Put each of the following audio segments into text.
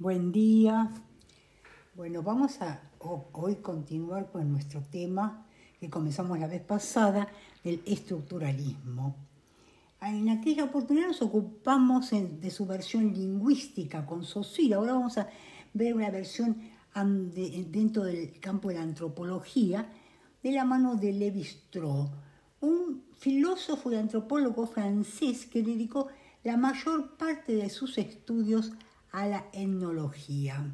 Buen día. Bueno, vamos a hoy continuar con nuestro tema que comenzamos la vez pasada, del estructuralismo. En aquella oportunidad nos ocupamos de su versión lingüística con Saussure. Ahora vamos a ver una versión dentro del campo de la antropología de la mano de Lévi-Strauss, un filósofo y antropólogo francés que dedicó la mayor parte de sus estudios a la etnología.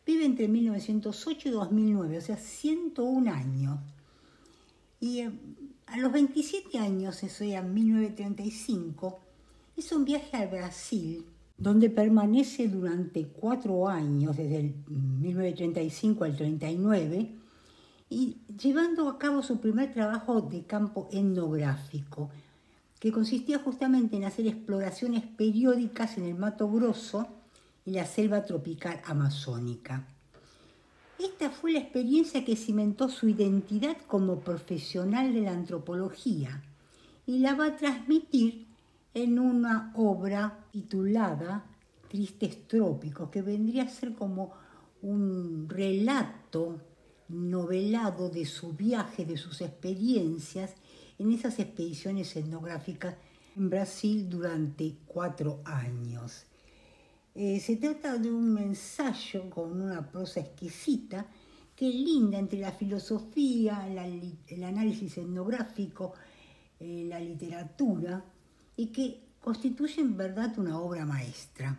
Vive entre 1908 y 2009, o sea, 101 años. Y a los 27 años, eso era 1935, hizo un viaje al Brasil, donde permanece durante 4 años, desde el 1935 al 39, y llevando a cabo su primer trabajo de campo etnográfico, que consistía justamente en hacer exploraciones periódicas en el Mato Grosso y la selva tropical amazónica. Esta fue la experiencia que cimentó su identidad como profesional de la antropología y la va a transmitir en una obra titulada Tristes Trópicos, que vendría a ser como un relato novelado de su viaje, de sus experiencias en esas expediciones etnográficas en Brasil durante 4 años. Se trata de un ensayo con una prosa exquisita que linda entre la filosofía, el análisis etnográfico, la literatura, y que constituye en verdad una obra maestra.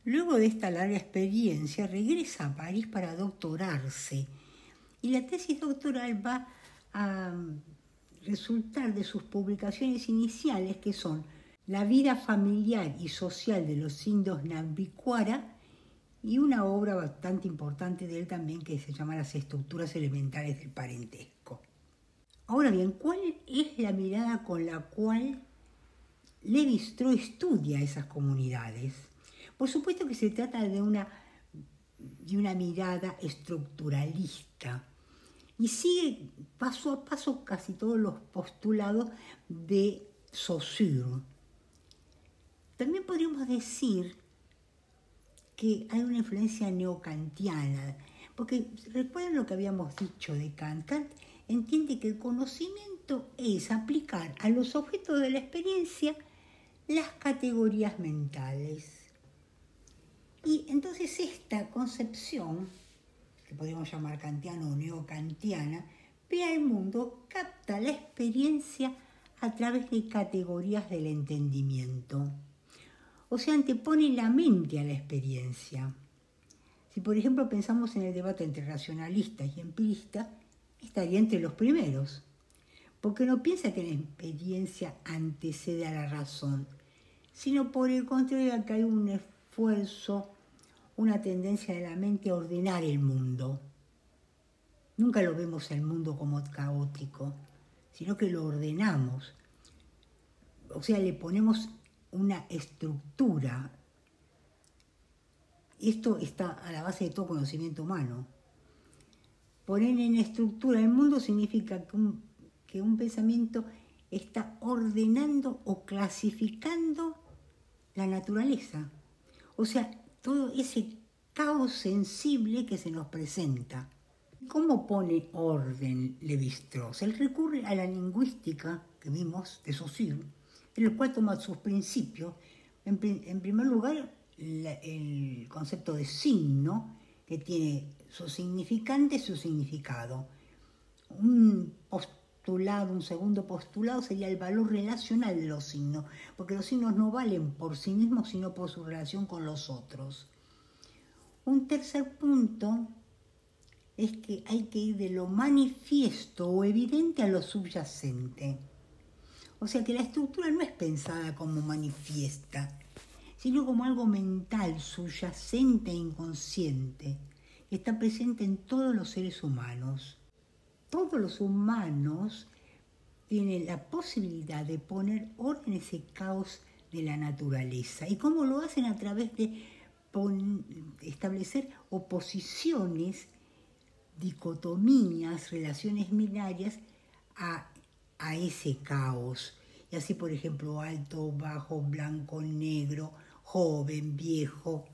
Luego de esta larga experiencia regresa a París para doctorarse, y la tesis doctoral va a resultar de sus publicaciones iniciales, que son La vida familiar y social de los indios Nambiquara, y una obra bastante importante de él también que se llama Las estructuras elementales del parentesco. Ahora bien, ¿cuál es la mirada con la cual Lévi-Strauss estudia esas comunidades? Por supuesto que se trata de una mirada estructuralista y sigue paso a paso casi todos los postulados de Saussure. También podríamos decir que hay una influencia neocantiana, porque recuerden lo que habíamos dicho de Kant. Kant entiende que el conocimiento es aplicar a los objetos de la experiencia las categorías mentales. Y entonces esta concepción, que podríamos llamar kantiana o neocantiana, ve al mundo, capta la experiencia a través de categorías del entendimiento. O sea, antepone la mente a la experiencia. Si, por ejemplo, pensamos en el debate entre racionalistas y empiristas, estaría entre los primeros, porque no piensa que la experiencia antecede a la razón, sino por el contrario que hay un esfuerzo, una tendencia de la mente a ordenar el mundo. Nunca lo vemos el mundo como caótico, sino que lo ordenamos. O sea, le ponemos una estructura. Esto está a la base de todo conocimiento humano. Poner en estructura el mundo significa que un pensamiento está ordenando o clasificando la naturaleza. O sea, todo ese caos sensible que se nos presenta. ¿Cómo pone orden Lévi-Strauss? Él recurre a la lingüística que vimos de Saussure, en el cual toma sus principios. En primer lugar, el concepto de signo, que tiene su significante y su significado. Un segundo postulado sería el valor relacional de los signos, porque los signos no valen por sí mismos, sino por su relación con los otros. Un tercer punto es que hay que ir de lo manifiesto o evidente a lo subyacente. O sea que la estructura no es pensada como manifiesta, sino como algo mental, subyacente e inconsciente, que está presente en todos los seres humanos. Todos los humanos tienen la posibilidad de poner orden en ese caos de la naturaleza. ¿Y cómo lo hacen? A través de establecer oposiciones, dicotomías, relaciones binarias a ese caos. Y así, por ejemplo, alto, bajo, blanco, negro, joven, viejo.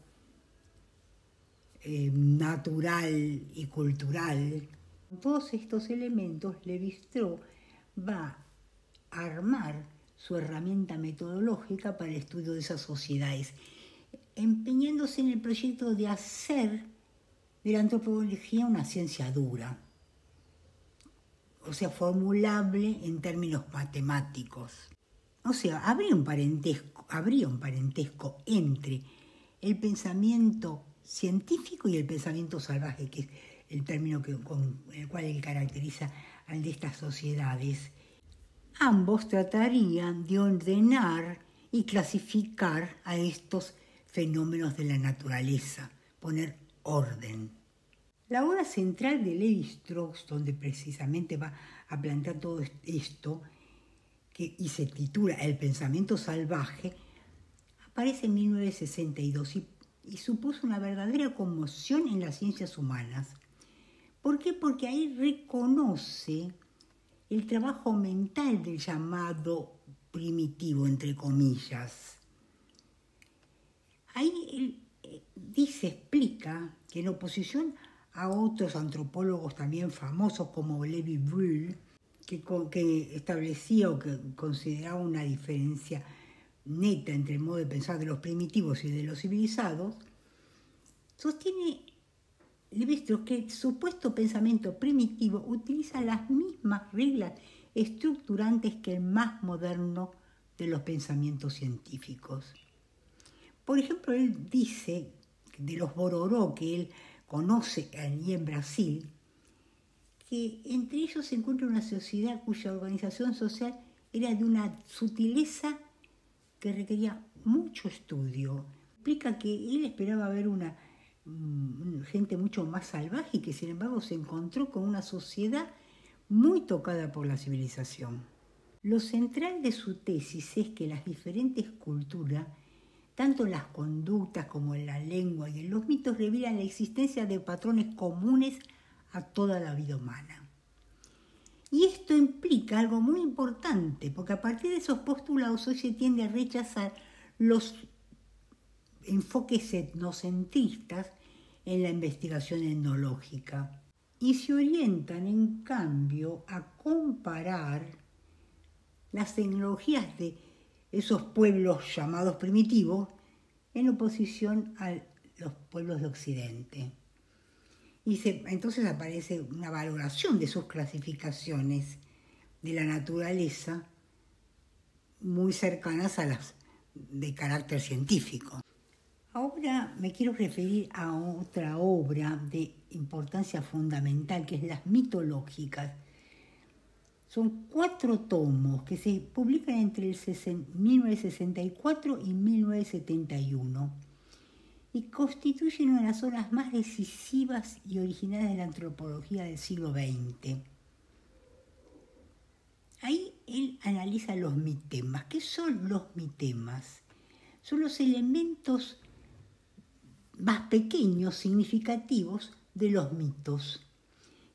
natural y cultural. Con todos estos elementos, Lévi-Strauss va a armar su herramienta metodológica para el estudio de esas sociedades, empeñándose en el proyecto de hacer de la antropología una ciencia dura, o sea, formulable en términos matemáticos. O sea, habría un parentesco entre el pensamiento científico y el pensamiento salvaje, que es el término con el cual él caracteriza al de estas sociedades. Ambos tratarían de ordenar y clasificar a estos fenómenos de la naturaleza, poner orden. La obra central de Lévi-Strauss, donde precisamente va a plantear todo esto, y se titula El pensamiento salvaje, aparece en 1962 y supuso una verdadera conmoción en las ciencias humanas. ¿Por qué? Porque ahí reconoce el trabajo mental del llamado primitivo, entre comillas. Ahí él explica que en oposición a otros antropólogos también famosos como Lévi-Brühl, que establecía o que consideraba una diferencia neta entre el modo de pensar de los primitivos y de los civilizados, sostiene Lévi-Strauss que el supuesto pensamiento primitivo utiliza las mismas reglas estructurantes que el más moderno de los pensamientos científicos. Por ejemplo, él dice de los Bororó que él conoce allí en Brasil, que entre ellos se encuentra una sociedad cuya organización social era de una sutileza que requería mucho estudio. Explica que él esperaba ver una gente mucho más salvaje y que sin embargo se encontró con una sociedad muy tocada por la civilización. Lo central de su tesis es que las diferentes culturas, tanto en las conductas como en la lengua y en los mitos, revelan la existencia de patrones comunes a toda la vida humana. Y esto implica algo muy importante, porque a partir de esos postulados hoy se tiende a rechazar los enfoques etnocentristas en la investigación etnológica y se orientan en cambio a comparar las tecnologías de esos pueblos llamados primitivos en oposición a los pueblos de Occidente. Y entonces aparece una valoración de sus clasificaciones de la naturaleza muy cercanas a las de carácter científico. Ahora me quiero referir a otra obra de importancia fundamental, que es Las mitológicas. Son 4 tomos que se publican entre 1964 y 1971 y constituyen una de las obras más decisivas y originales de la antropología del siglo XX. Ahí él analiza los mitemas. ¿Qué son los mitemas? Son los elementos más pequeños, significativos de los mitos,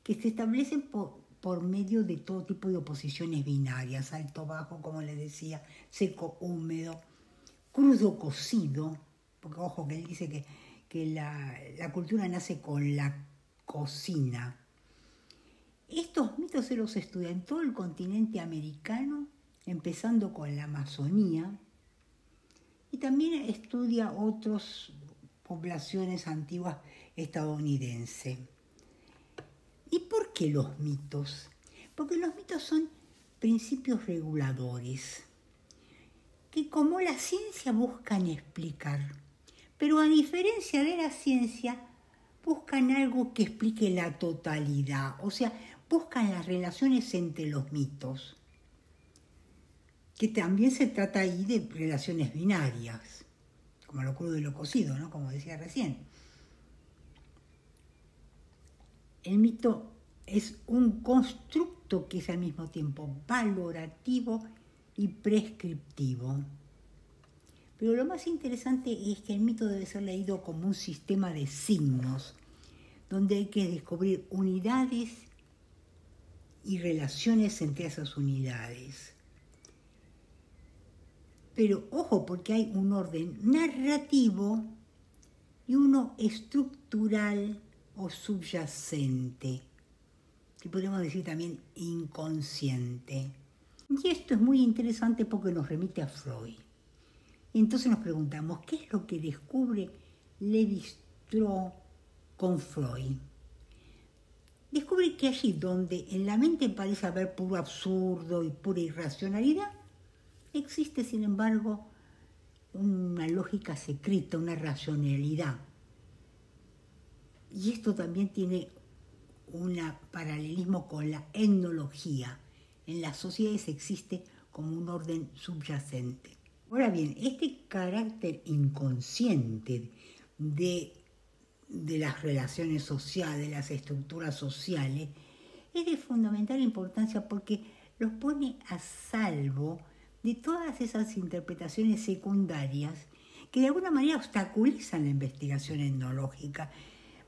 que se establecen por medio de todo tipo de oposiciones binarias, alto-bajo, como les decía, seco-húmedo, crudo-cocido, porque ojo que él dice que la cultura nace con la cocina. Estos mitos se los estudia en todo el continente americano, empezando con la Amazonía, y también estudia otras poblaciones antiguas estadounidenses. ¿Y por qué los mitos? Porque los mitos son principios reguladores que, como la ciencia, buscan explicar, pero a diferencia de la ciencia, buscan algo que explique la totalidad, o sea, buscan las relaciones entre los mitos, que también se trata ahí de relaciones binarias, como lo crudo y lo cocido, ¿no? Como decía recién. El mito es un constructo que es al mismo tiempo valorativo y prescriptivo. Pero lo más interesante es que el mito debe ser leído como un sistema de signos, donde hay que descubrir unidades y relaciones entre esas unidades. Pero ojo, porque hay un orden narrativo y uno estructural o subyacente, que podemos decir también inconsciente. Y esto es muy interesante porque nos remite a Freud. Y entonces nos preguntamos, ¿qué es lo que descubre Lévi-Strauss con Freud? Descubre que allí donde en la mente parece haber puro absurdo y pura irracionalidad, existe sin embargo una lógica secreta, una racionalidad. Y esto también tiene un paralelismo con la etnología. En las sociedades existe como un orden subyacente. Ahora bien, este carácter inconsciente de las relaciones sociales, de las estructuras sociales, es de fundamental importancia porque los pone a salvo de todas esas interpretaciones secundarias que de alguna manera obstaculizan la investigación etnológica,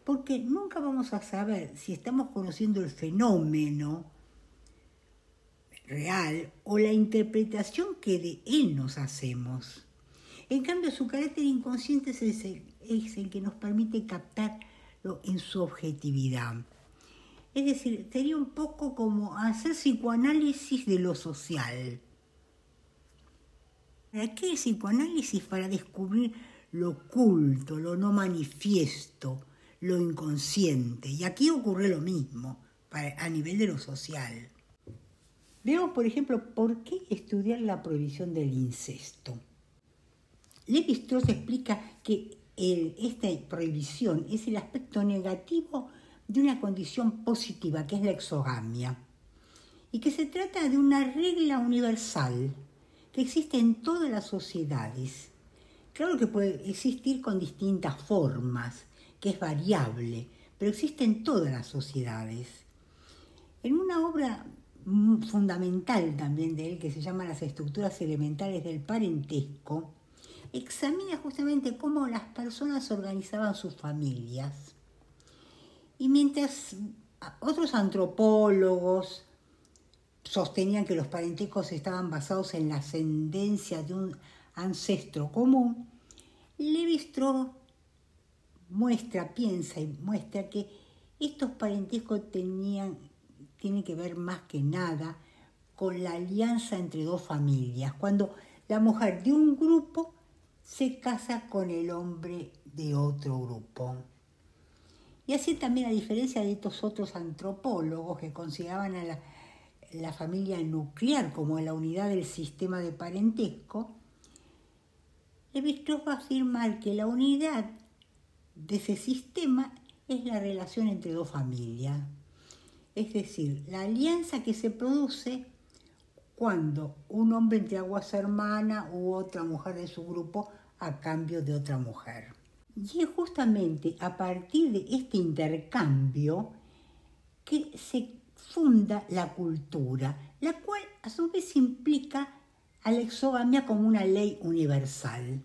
porque nunca vamos a saber si estamos conociendo el fenómeno real o la interpretación que de él nos hacemos. En cambio, su carácter inconsciente es el que nos permite captarlo en su objetividad. Es decir, sería un poco como hacer psicoanálisis de lo social. ¿Para qué el psicoanálisis? Para descubrir lo oculto, lo no manifiesto, lo inconsciente. Y aquí ocurre lo mismo a nivel de lo social. Veamos, por ejemplo, por qué estudiar la prohibición del incesto. Lévi-Strauss explica que esta prohibición es el aspecto negativo de una condición positiva, que es la exogamia, y que se trata de una regla universal que existe en todas las sociedades. Claro que puede existir con distintas formas, que es variable, pero existe en todas las sociedades. En una obra fundamental también de él, que se llama Las estructuras elementales del parentesco, examina justamente cómo las personas organizaban sus familias. Y mientras otros antropólogos sostenían que los parentescos estaban basados en la ascendencia de un ancestro común, Lévi-Strauss piensa y muestra que estos parentescos tienen que ver más que nada con la alianza entre dos familias, cuando la mujer de un grupo se casa con el hombre de otro grupo. Y así también, a diferencia de estos otros antropólogos que consideraban a la familia nuclear como la unidad del sistema de parentesco, Lévi-Strauss va a afirmar que la unidad de ese sistema es la relación entre dos familias. Es decir, la alianza que se produce cuando un hombre entrega a su hermana u otra mujer de su grupo a cambio de otra mujer. Y es justamente a partir de este intercambio que se funda la cultura, la cual a su vez implica a la exogamia como una ley universal.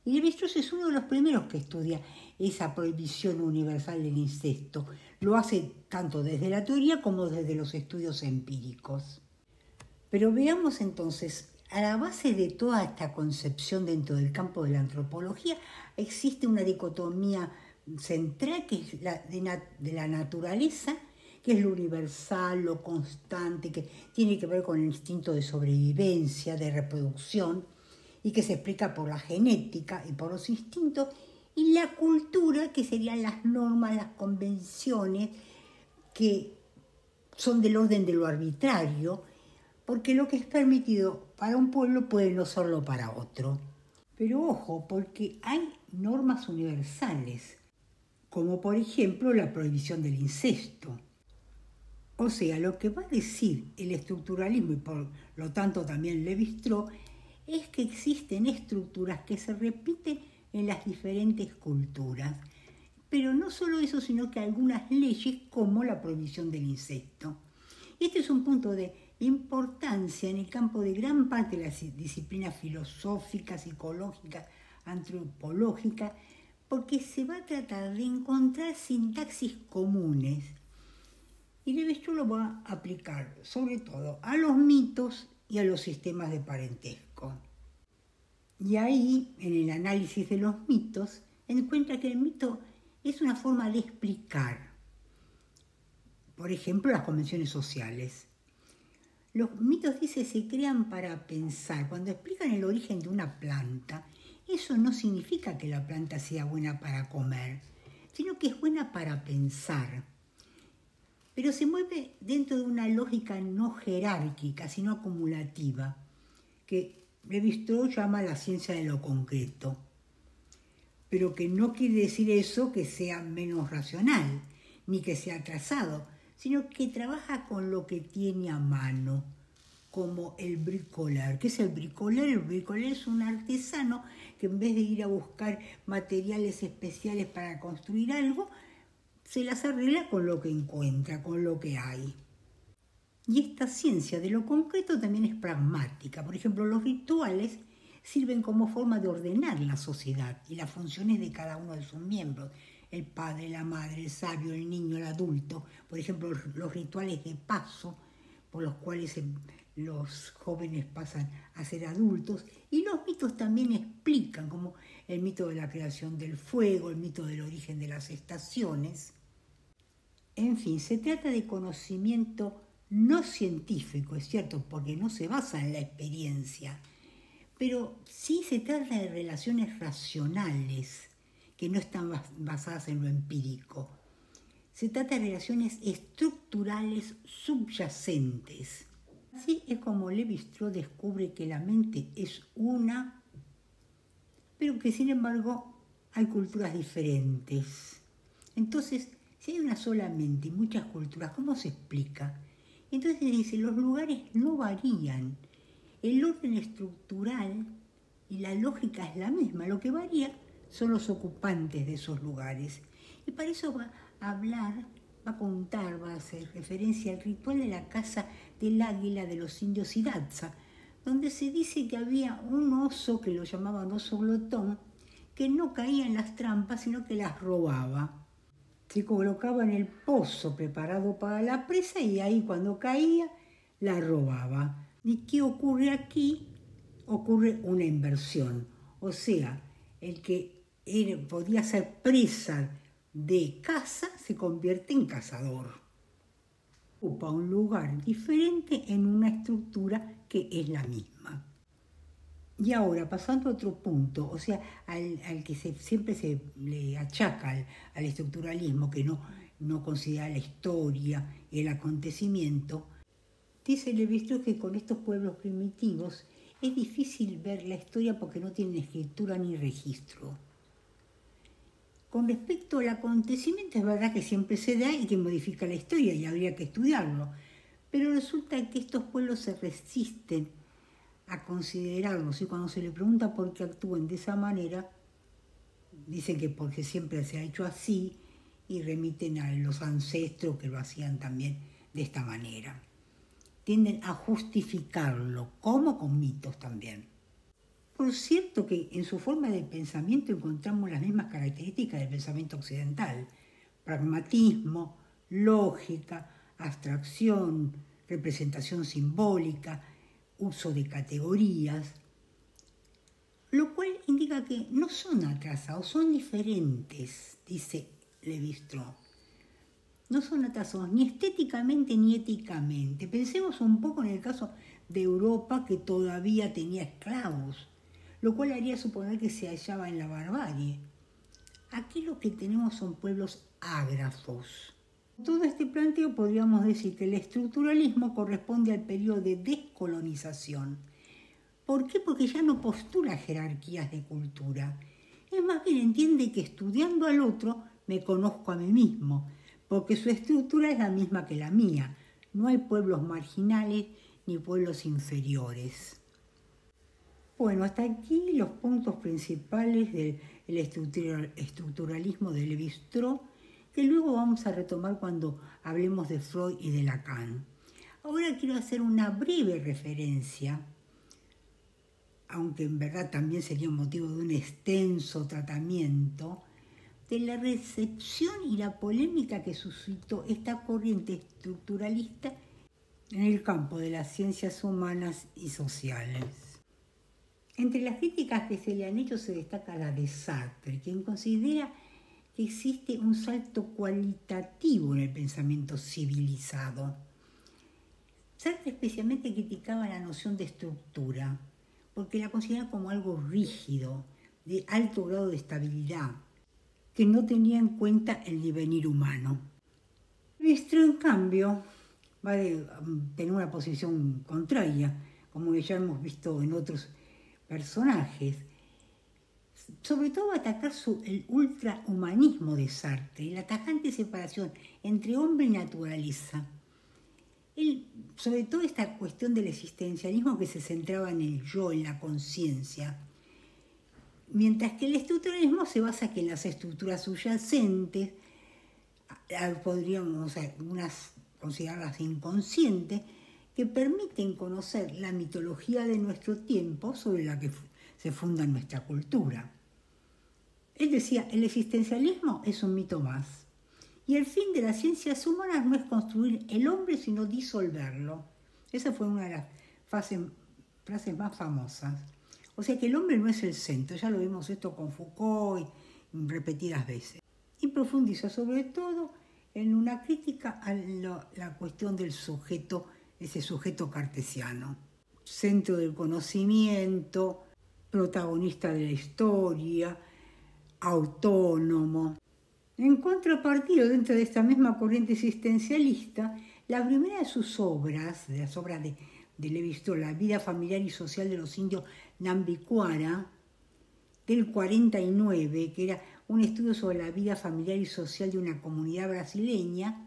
Y Lévi-Strauss es uno de los primeros que estudia esa prohibición universal del incesto. Lo hace tanto desde la teoría como desde los estudios empíricos. Pero veamos entonces, a la base de toda esta concepción dentro del campo de la antropología existe una dicotomía central que es la de la naturaleza, que es lo universal, lo constante, que tiene que ver con el instinto de sobrevivencia, de reproducción, y que se explica por la genética y por los instintos, y la cultura, que serían las normas, las convenciones, que son del orden de lo arbitrario, porque lo que es permitido para un pueblo puede no serlo para otro. Pero ojo, porque hay normas universales, como por ejemplo la prohibición del incesto. O sea, lo que va a decir el estructuralismo, y por lo tanto también Lévi-Strauss, es que existen estructuras que se repiten en las diferentes culturas. Pero no solo eso, sino que algunas leyes como la prohibición del incesto. Este es un punto de importancia en el campo de gran parte de las disciplinas filosóficas, psicológicas, antropológicas, porque se va a tratar de encontrar sintaxis comunes. Y Lévi-Strauss lo va a aplicar sobre todo a los mitos y a los sistemas de parentesco. Y ahí, en el análisis de los mitos, encuentra que el mito es una forma de explicar, por ejemplo, las convenciones sociales. Los mitos, dice, se crean para pensar. Cuando explican el origen de una planta, eso no significa que la planta sea buena para comer, sino que es buena para pensar. Pero se mueve dentro de una lógica no jerárquica, sino acumulativa, que Lévi-Strauss llama la ciencia de lo concreto. Pero que no quiere decir eso que sea menos racional, ni que sea atrasado, sino que trabaja con lo que tiene a mano, como el bricoleur. ¿Qué es el bricoleur? El bricoleur es un artesano que en vez de ir a buscar materiales especiales para construir algo, se las arregla con lo que encuentra, con lo que hay. Y esta ciencia de lo concreto también es pragmática. Por ejemplo, los rituales sirven como forma de ordenar la sociedad y las funciones de cada uno de sus miembros. El padre, la madre, el sabio, el niño, el adulto. Por ejemplo, los rituales de paso, por los cuales los jóvenes pasan a ser adultos. Y los mitos también explican, como el mito de la creación del fuego, el mito del origen de las estaciones. En fin, se trata de conocimiento no científico, es cierto, porque no se basa en la experiencia, pero sí se trata de relaciones racionales que no están basadas en lo empírico. Se trata de relaciones estructurales subyacentes. Así es como Lévi-Strauss descubre que la mente es una, pero que sin embargo hay culturas diferentes. Entonces, si hay una sola mente y muchas culturas, ¿cómo se explica? Entonces dice, los lugares no varían. El orden estructural y la lógica es la misma. Lo que varía son los ocupantes de esos lugares. Y para eso va a hablar, va a contar, va a hacer referencia al ritual de la caza del águila de los indios Hidatsa, donde se dice que había un oso, que lo llamaban oso glotón, que no caía en las trampas, sino que las robaba. Se colocaba en el pozo preparado para la presa y ahí cuando caía, la robaba. ¿Y qué ocurre aquí? Ocurre una inversión. O sea, el que podía ser presa de caza se convierte en cazador. Ocupa un lugar diferente en una estructura que es la misma. Y ahora, pasando a otro punto, o sea, al que siempre se le achaca al estructuralismo, que no considera la historia y el acontecimiento, dice Lévi-Strauss que con estos pueblos primitivos es difícil ver la historia porque no tienen escritura ni registro. Con respecto al acontecimiento, es verdad que siempre se da y que modifica la historia y habría que estudiarlo, pero resulta que estos pueblos se resisten a considerarlos y cuando se le pregunta por qué actúan de esa manera, dicen que porque siempre se ha hecho así y remiten a los ancestros que lo hacían también de esta manera. Tienden a justificarlo, como con mitos también. Por cierto que en su forma de pensamiento encontramos las mismas características del pensamiento occidental: pragmatismo, lógica, abstracción, representación simbólica, uso de categorías, lo cual indica que no son atrasados, son diferentes, dice Lévi-Strauss. No son atrasados ni estéticamente ni éticamente. Pensemos un poco en el caso de Europa, que todavía tenía esclavos, lo cual haría suponer que se hallaba en la barbarie. Aquí lo que tenemos son pueblos ágrafos. Todo este planteo podríamos decir que el estructuralismo corresponde al periodo de descolonización. ¿Por qué? Porque ya no postula jerarquías de cultura. Es más bien entiende que estudiando al otro me conozco a mí mismo, porque su estructura es la misma que la mía. No hay pueblos marginales ni pueblos inferiores. Bueno, hasta aquí los puntos principales del estructuralismo de Lévi-Strauss, que luego vamos a retomar cuando hablemos de Freud y de Lacan. Ahora quiero hacer una breve referencia, aunque en verdad también sería motivo de un extenso tratamiento, de la recepción y la polémica que suscitó esta corriente estructuralista en el campo de las ciencias humanas y sociales. Entre las críticas que se le han hecho se destaca la de Sartre, quien considera que existe un salto cualitativo en el pensamiento civilizado. Sartre especialmente criticaba la noción de estructura, porque la consideraba como algo rígido, de alto grado de estabilidad, que no tenía en cuenta el devenir humano. Lévi-Strauss, en cambio, va a tener una posición contraria, como ya hemos visto en otros personajes. Sobre todo atacar el ultrahumanismo de Sartre y la tajante separación entre hombre y naturaleza. Sobre todo esta cuestión del existencialismo que se centraba en el yo, en la conciencia. Mientras que el estructuralismo se basa en las estructuras subyacentes, podríamos algunas considerarlas inconscientes, que permiten conocer la mitología de nuestro tiempo sobre la que se funda nuestra cultura. Él decía, el existencialismo es un mito más, y el fin de las ciencias humanas no es construir el hombre, sino disolverlo. Esa fue una de las frases más famosas. O sea que el hombre no es el centro, ya lo vimos esto con Foucault y repetidas veces. Y profundiza sobre todo en una crítica a la cuestión del sujeto, ese sujeto cartesiano, centro del conocimiento, protagonista de la historia, autónomo. En contrapartida, dentro de esta misma corriente existencialista, la primera de sus obras, de las obras de Lévi-Strauss, La vida familiar y social de los indios Nambiquara, del 49, que era un estudio sobre la vida familiar y social de una comunidad brasileña,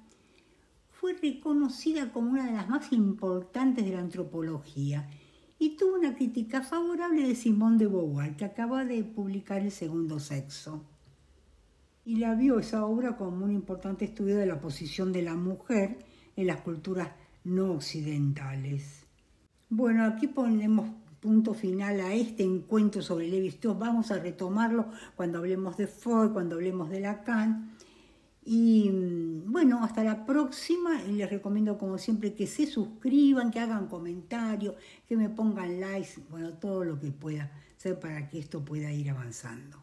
fue reconocida como una de las más importantes de la antropología y tuvo una crítica favorable de Simone de Beauvoir, que acaba de publicar El segundo sexo. Y la vio esa obra como un importante estudio de la posición de la mujer en las culturas no occidentales. Bueno, aquí ponemos punto final a este encuentro sobre Lévi-Strauss. Vamos a retomarlo cuando hablemos de Freud, cuando hablemos de Lacan. Y bueno, hasta la próxima. Y les recomiendo, como siempre, que se suscriban, que hagan comentarios, que me pongan likes, bueno, todo lo que pueda hacer para que esto pueda ir avanzando.